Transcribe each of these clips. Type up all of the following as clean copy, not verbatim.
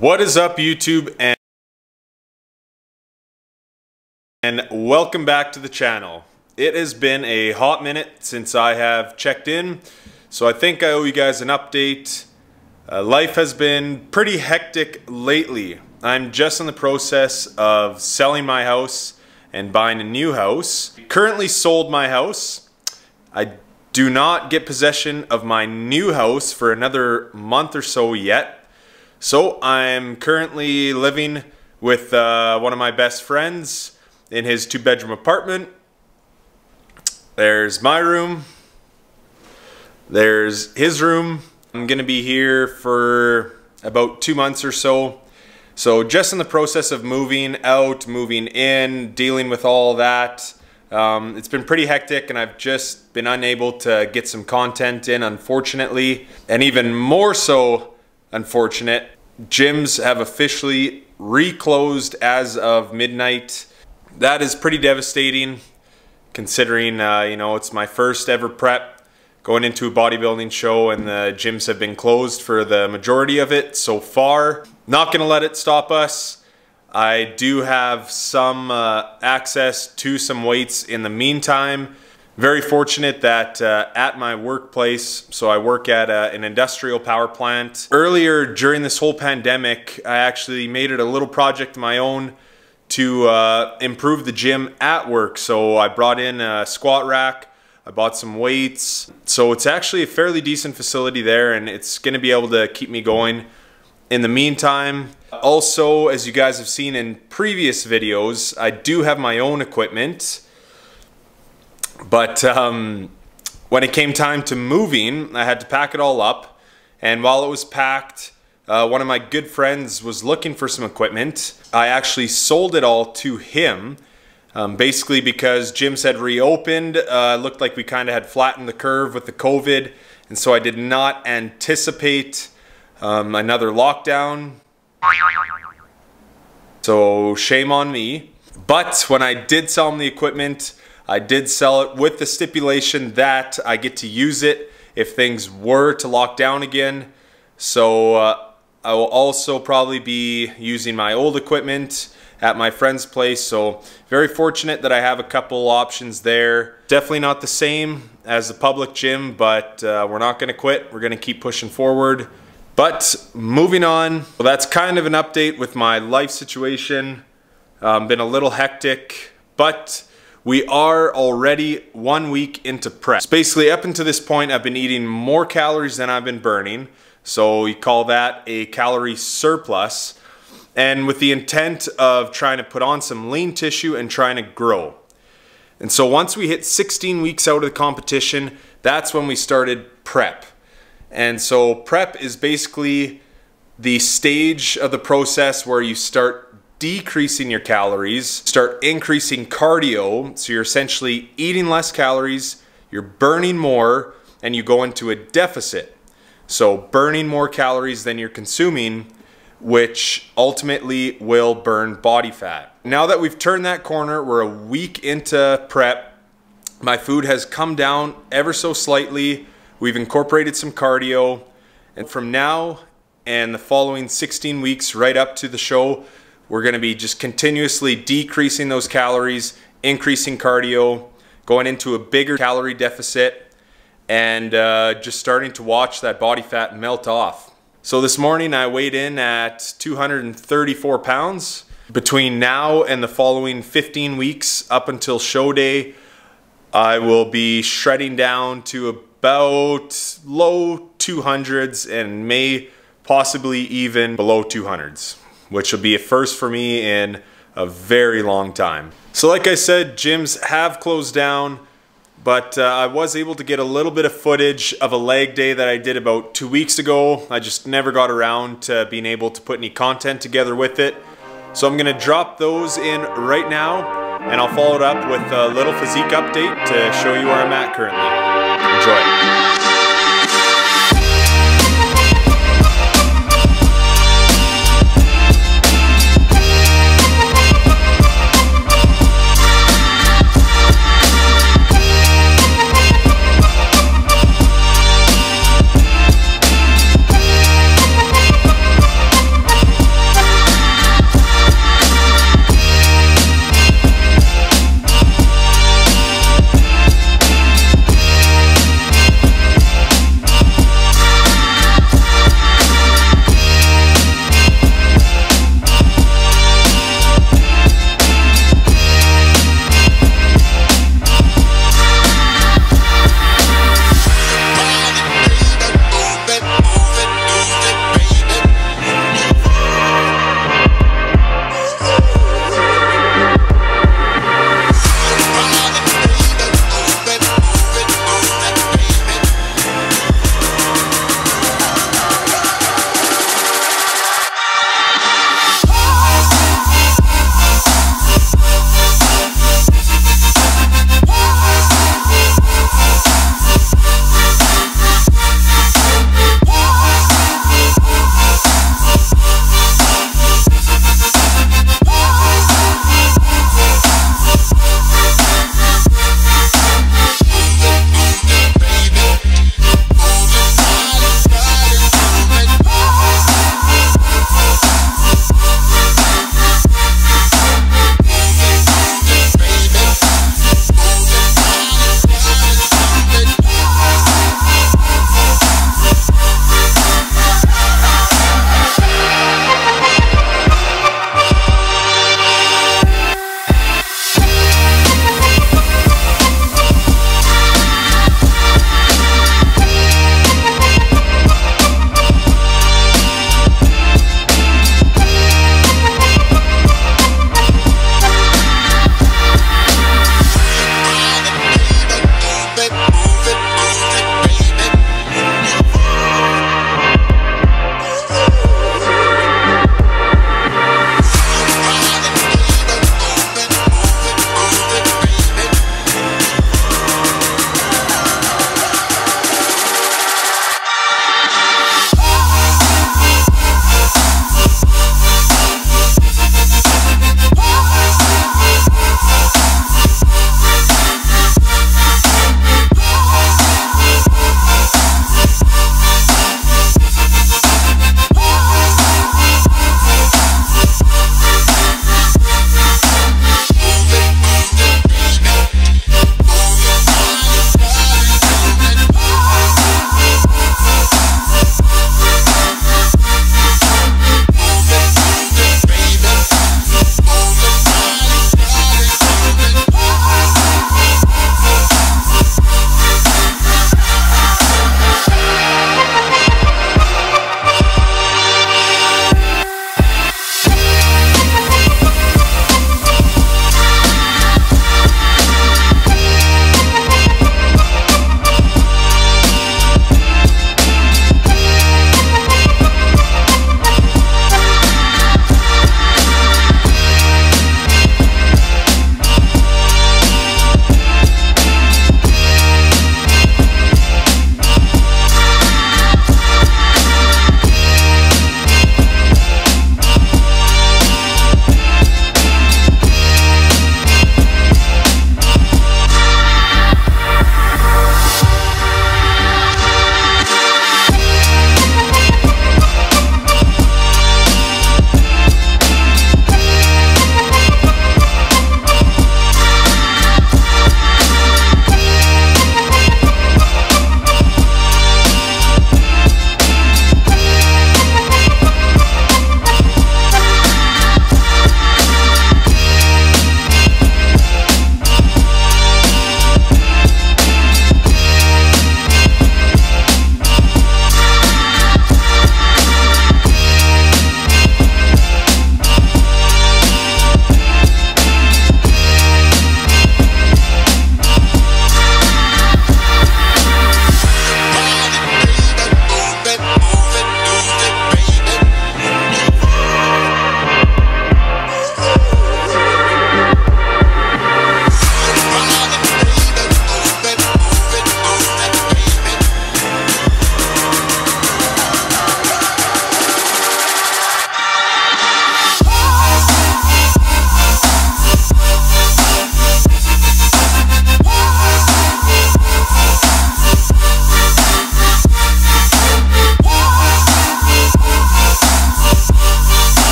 What is up, YouTube, and welcome back to the channel. It has been a hot minute since I have checked in, so I think I owe you guys an update. Life has been pretty hectic lately. I'm just in the process of selling my house and buying a new house. Currently sold my house. I do not get possession of my new house for another month or so yet. So I'm currently living with one of my best friends in his 2-bedroom apartment. There's my room. There's his room. I'm gonna be here for about 2 months or so. So just in the process of moving out, moving in, dealing with all that. It's been pretty hectic and I've just been unable to get some content in, unfortunately. And even more so unfortunate, gyms have officially reclosed as of midnight. That is pretty devastating considering, you know, it's my first ever prep going into a bodybuilding show and the gyms have been closed for the majority of it so far. Not gonna let it stop us. I do have some access to some weights in the meantime. Very fortunate that at my workplace, so I work at an industrial power plant. Earlier during this whole pandemic, I actually made it a little project of my own to improve the gym at work. So I brought in a squat rack, I bought some weights. So it's actually a fairly decent facility there and it's gonna be able to keep me going in the meantime. Also, as you guys have seen in previous videos, I do have my own equipment. But when it came time to moving, I had to pack it all up. And while it was packed, one of my good friends was looking for some equipment. I actually sold it all to him, basically because gyms had reopened. Looked like we kind of had flattened the curve with the COVID. And so I did not anticipate another lockdown. So shame on me. But when I did sell him the equipment, I did sell it with the stipulation that I get to use it if things were to lock down again. So I will also probably be using my old equipment at my friend's place. So very fortunate that I have a couple options there. Definitely not the same as the public gym, but we're not gonna quit. We're gonna keep pushing forward. But moving on, well, that's kind of an update with my life situation. Been a little hectic, but we are already 1 week into prep. So basically up until this point, I've been eating more calories than I've been burning. So we call that a calorie surplus. And with the intent of trying to put on some lean tissue and trying to grow. And so once we hit 16 weeks out of the competition, that's when we started prep. And so prep is basically the stage of the process where you start decreasing your calories, start increasing cardio, so you're essentially eating less calories, you're burning more, and you go into a deficit. So burning more calories than you're consuming, which ultimately will burn body fat. Now that we've turned that corner, we're a week into prep, my food has come down ever so slightly, we've incorporated some cardio, and from now and the following 16 weeks right up to the show, we're gonna be just continuously decreasing those calories, increasing cardio, going into a bigger calorie deficit, and just starting to watch that body fat melt off. So this morning I weighed in at 234 pounds. Between now and the following 15 weeks up until show day, I will be shredding down to about low 200s and may possibly even below 200s. Which will be a first for me in a very long time. So like I said, gyms have closed down, but I was able to get a little bit of footage of a leg day that I did about 2 weeks ago. I just never got around to being able to put any content together with it. So I'm gonna drop those in right now, and I'll follow it up with a little physique update to show you where I'm at currently. Enjoy.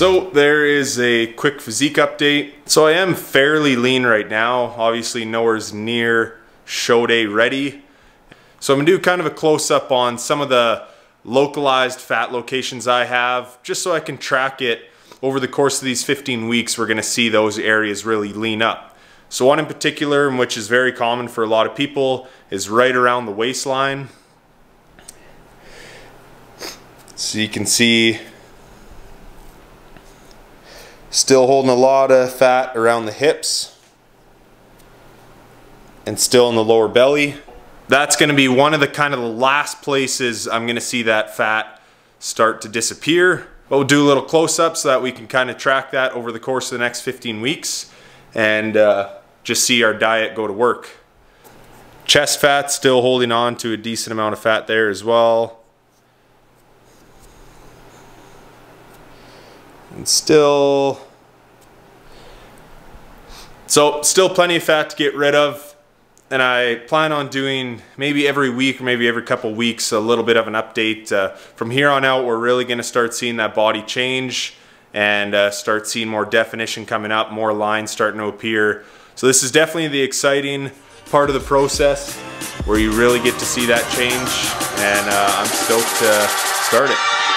So there is a quick physique update. So I am fairly lean right now, obviously nowhere near show day ready. So I'm gonna do kind of a close-up on some of the localized fat locations I have, just so I can track it over the course of these 15 weeks. We're gonna see those areas really lean up. So one in particular, which is very common for a lot of people, is right around the waistline. So you can see, still holding a lot of fat around the hips and still in the lower belly. That's going to be one of the kind of the last places I'm going to see that fat start to disappear. But we'll do a little close-up so that we can kind of track that over the course of the next 15 weeks and just see our diet go to work. Chest fat still holding on to a decent amount of fat there as well. And still plenty of fat to get rid of. And I plan on doing maybe every week or maybe every couple weeks a little bit of an update. From here on out, we're really going to start seeing that body change and start seeing more definition coming up, more lines starting to appear. So this is definitely the exciting part of the process where you really get to see that change, and I'm stoked to start it.